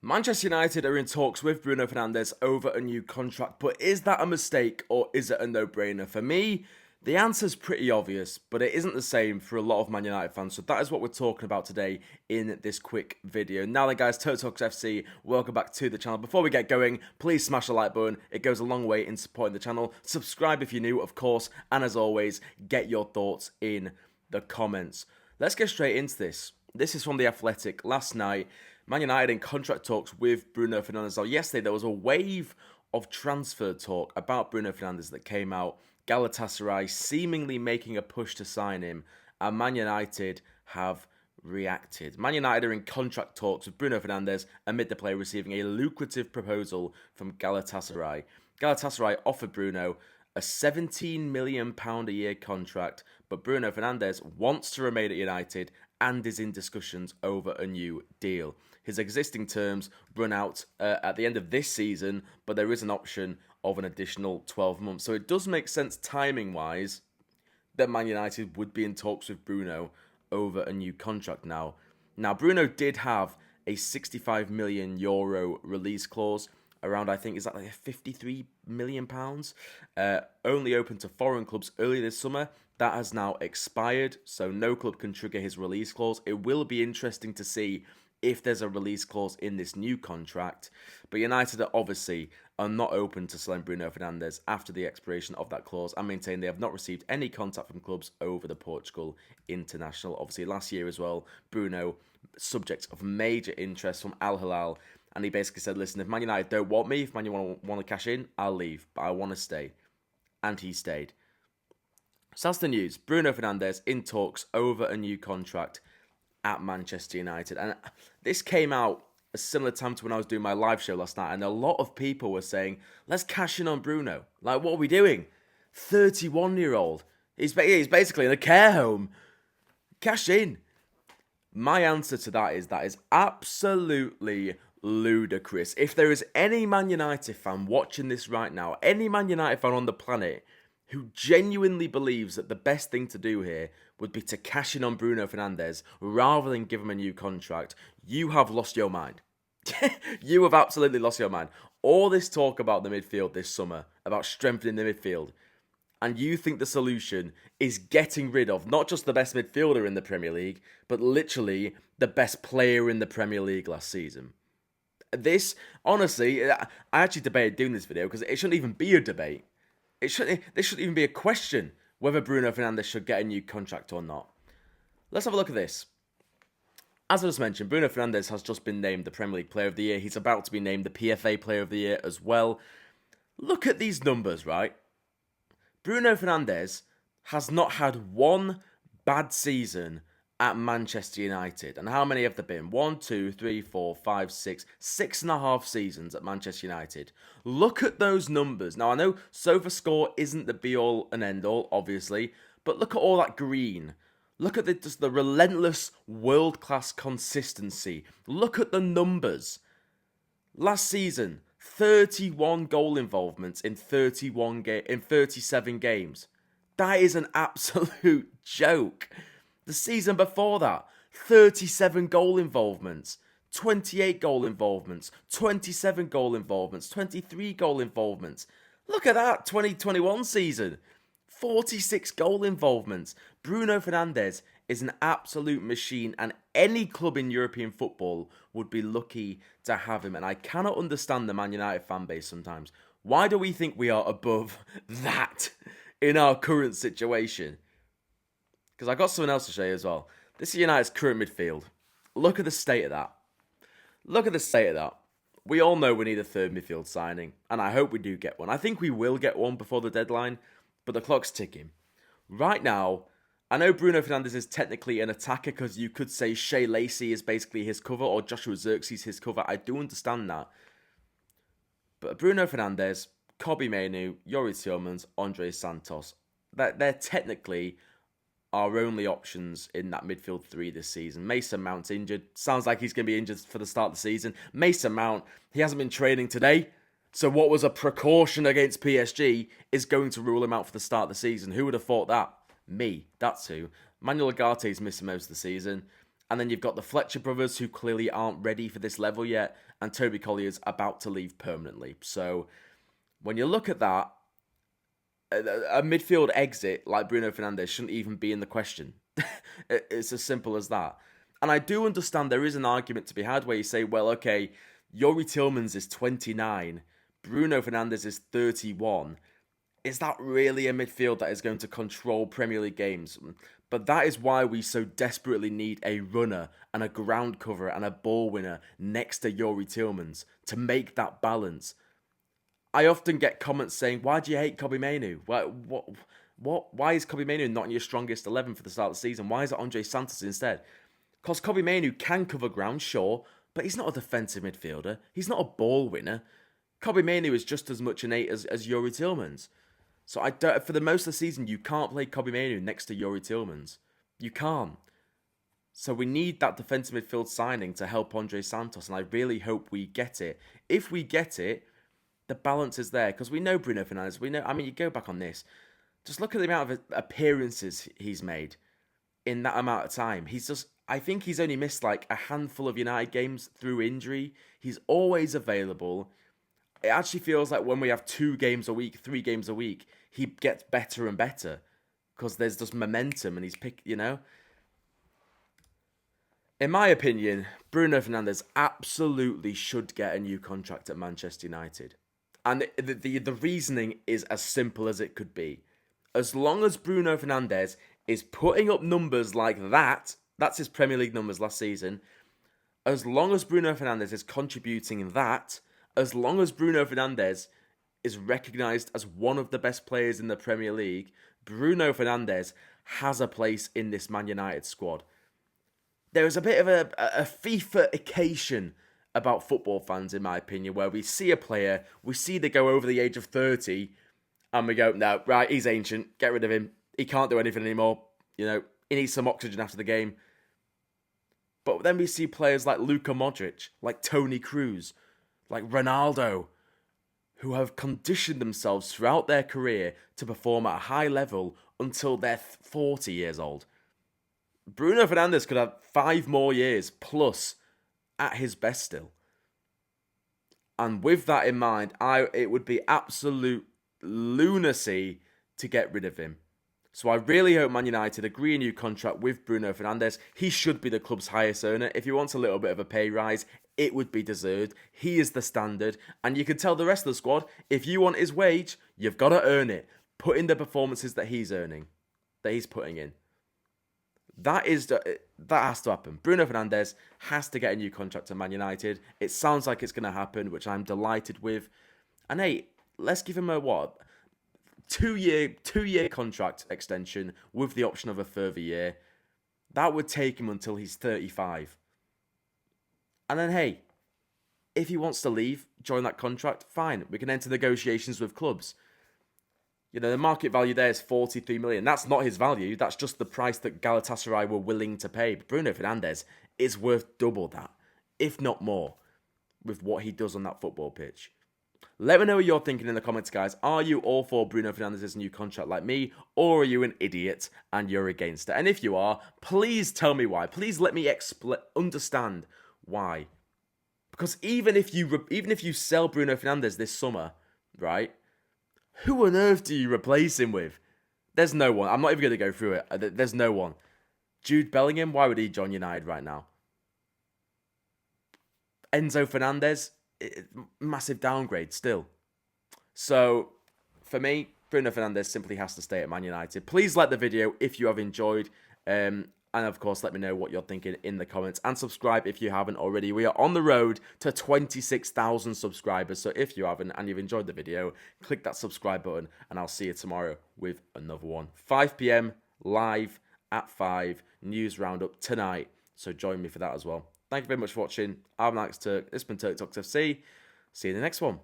Manchester United are in talks with Bruno Fernandes over a new contract, but is that a mistake or is it a no-brainer? For me, the answer's pretty obvious, but it isn't the same for a lot of Man United fans, so that is what we're talking about today in this quick video. Now then guys, TurkTalksFC, welcome back to the channel. Before we get going, please smash the like button, it goes a long way in supporting the channel. Subscribe if you're new, of course, and as always, get your thoughts in the comments. Let's get straight into this. This is from The Athletic. Last night, Man United in contract talks with Bruno Fernandes. Now, yesterday, there was a wave of transfer talk about Bruno Fernandes that came out. Galatasaray seemingly making a push to sign him, and Man United have reacted. Man United are in contract talks with Bruno Fernandes amid the player receiving a lucrative proposal from Galatasaray. Galatasaray offered Bruno a £17 million a year contract, but Bruno Fernandes wants to remain at United and is in discussions over a new deal. His existing terms run out at the end of this season, but there is an option of an additional 12 months. So it does make sense timing-wise that Man United would be in talks with Bruno over a new contract now. Now, Bruno did have a €65 million release clause, around, I think, is that like £53 million? Only open to foreign clubs earlier this summer. That has now expired, so no club can trigger his release clause. It will be interesting to see if there's a release clause in this new contract. But United are not open to selling Bruno Fernandes after the expiration of that clause and maintain they have not received any contact from clubs over the Portugal international. Obviously, last year as well, Bruno, subject of major interest from Al Hilal, and he basically said, listen, if Man United don't want me, if Man United want to cash in, I'll leave, but I want to stay. And he stayed. So that's the news. Bruno Fernandes in talks over a new contract at Manchester United. And this came out a similar time to when I was doing my live show last night, and a lot of people were saying, let's cash in on Bruno. Like, what are we doing? 31-year-old. He's basically in a care home. Cash in. My answer to that is absolutely ludicrous. If there is any Man United fan watching this right now, any Man United fan on the planet who genuinely believes that the best thing to do here would be to cash in on Bruno Fernandes rather than give him a new contract, you have lost your mind. You have absolutely lost your mind. All this talk about the midfield this summer, about strengthening the midfield, and you think the solution is getting rid of not just the best midfielder in the Premier League, but literally the best player in the Premier League last season. This, honestly, I actually debated doing this video because it shouldn't even be a debate. This shouldn't even be a question whether Bruno Fernandes should get a new contract or not. Let's have a look at this. As I just mentioned, Bruno Fernandes has just been named the Premier League Player of the Year. He's about to be named the PFA Player of the Year as well. Look at these numbers, right? Bruno Fernandes has not had one bad season at Manchester United. And how many have there been? 1, 2, 3, 4, 5, 6. 6.5 seasons at Manchester United. Look at those numbers. Now, I know SofaScore isn't the be-all and end-all, obviously, but look at all that green. Look at just the relentless world-class consistency. Look at the numbers. Last season, 31 goal involvements in 37 games. That is an absolute joke. The season before that, 37 goal involvements, 28 goal involvements, 27 goal involvements, 23 goal involvements. Look at that 2021 season, 46 goal involvements. Bruno Fernandes is an absolute machine, and any club in European football would be lucky to have him. And I cannot understand the Man United fan base sometimes. Why do we think we are above that in our current situation? Because I got something else to show you as well. This is United's current midfield. Look at the state of that. Look at the state of that. We all know we need a third midfield signing, and I hope we do get one. I think we will get one before the deadline, but the clock's ticking. Right now, I know Bruno Fernandes is technically an attacker because you could say Shea Lacey is basically his cover or Joshua Zirkzee his cover. I do understand that. But Bruno Fernandes, Kobbie Mainoo, Youri Tielemans, Andre Santos, they're technically our only options in that midfield three this season. Mason Mount's injured. Sounds like he's going to be injured for the start of the season. Mason Mount, he hasn't been training today. So what was a precaution against PSG is going to rule him out for the start of the season. Who would have thought that? Me. That's who. Manuel Ugarte's missing most of the season. And then you've got the Fletcher brothers, who clearly aren't ready for this level yet, and Toby Collier's about to leave permanently. So when you look at that, a midfield exit like Bruno Fernandes shouldn't even be in the question. It's as simple as that. And I do understand there is an argument to be had where you say, well, okay, Youri Tillmans is 29, Bruno Fernandes is 31. Is that really a midfield that is going to control Premier League games? But that is why we so desperately need a runner and a ground cover and a ball winner next to Youri Tillmans to make that balance. I often get comments saying, why do you hate Kobbie Mainoo? Why is Kobbie Mainoo not in your strongest 11 for the start of the season? Why is it Andre Santos instead? Because Kobbie Mainoo can cover ground, sure, but he's not a defensive midfielder. He's not a ball winner. Kobbie Mainoo is just as much an 8 as Youri Tillmans. So for the most of the season, you can't play Kobbie Mainoo next to Youri Tillmans. You can't. So we need that defensive midfield signing to help Andre Santos, and I really hope we get it. If we get it, the balance is there, because we know Bruno Fernandes. We know, I mean, you go back on this. Just look at the amount of appearances he's made in that amount of time. I think he's only missed like a handful of United games through injury. He's always available. It actually feels like when we have 2 games a week, 3 games a week, he gets better and better because there's just momentum and he's In my opinion, Bruno Fernandes absolutely should get a new contract at Manchester United. And the reasoning is as simple as it could be. As long as Bruno Fernandes is putting up numbers like that, that's his Premier League numbers last season, as long as Bruno Fernandes is contributing that, as long as Bruno Fernandes is recognised as one of the best players in the Premier League, Bruno Fernandes has a place in this Man United squad. There is a bit of a FIFA-ication about football fans, in my opinion, where we see a player, we see they go over the age of 30, and we go, no, right, he's ancient, get rid of him, he can't do anything anymore, he needs some oxygen after the game. But then we see players like Luka Modric, like Toni Kroos, like Ronaldo, who have conditioned themselves throughout their career to perform at a high level until they're 40 years old. Bruno Fernandes could have 5 more years plus at his best still. And with that in mind, it would be absolute lunacy to get rid of him. So I really hope Man United agree a new contract with Bruno Fernandes. He should be the club's highest earner. If he wants a little bit of a pay rise, it would be deserved. He is the standard. And you can tell the rest of the squad, if you want his wage, you've got to earn it. Put in the performances that he's earning, that he's putting in. That has to happen. Bruno Fernandes has to get a new contract to Man United. It sounds like it's going to happen, which I'm delighted with. And hey, let's give him a 2-year contract extension with the option of a further year. That would take him until he's 35. And then hey, if he wants to leave, join that contract, fine. We can enter negotiations with clubs. The market value there is 43 million. That's not his value. That's just the price that Galatasaray were willing to pay. But Bruno Fernandes is worth double that, if not more, with what he does on that football pitch. Let me know what you're thinking in the comments, guys. Are you all for Bruno Fernandes' new contract like me, or are you an idiot and you're against it? And if you are, please tell me why. Please let me understand why. Because even if you sell Bruno Fernandes this summer, right? Who on earth do you replace him with? There's no one. I'm not even going to go through it. There's no one. Jude Bellingham, why would he join United right now? Enzo Fernandez, massive downgrade still. So, for me, Bruno Fernandes simply has to stay at Man United. Please like the video if you have enjoyed. And of course, let me know what you're thinking in the comments. And subscribe if you haven't already. We are on the road to 26,000 subscribers. So if you haven't and you've enjoyed the video, click that subscribe button. And I'll see you tomorrow with another one. 5 p.m. live at 5. News roundup tonight. So join me for that as well. Thank you very much for watching. I'm Alex Turk. This has been TurkTalksFC. See you in the next one.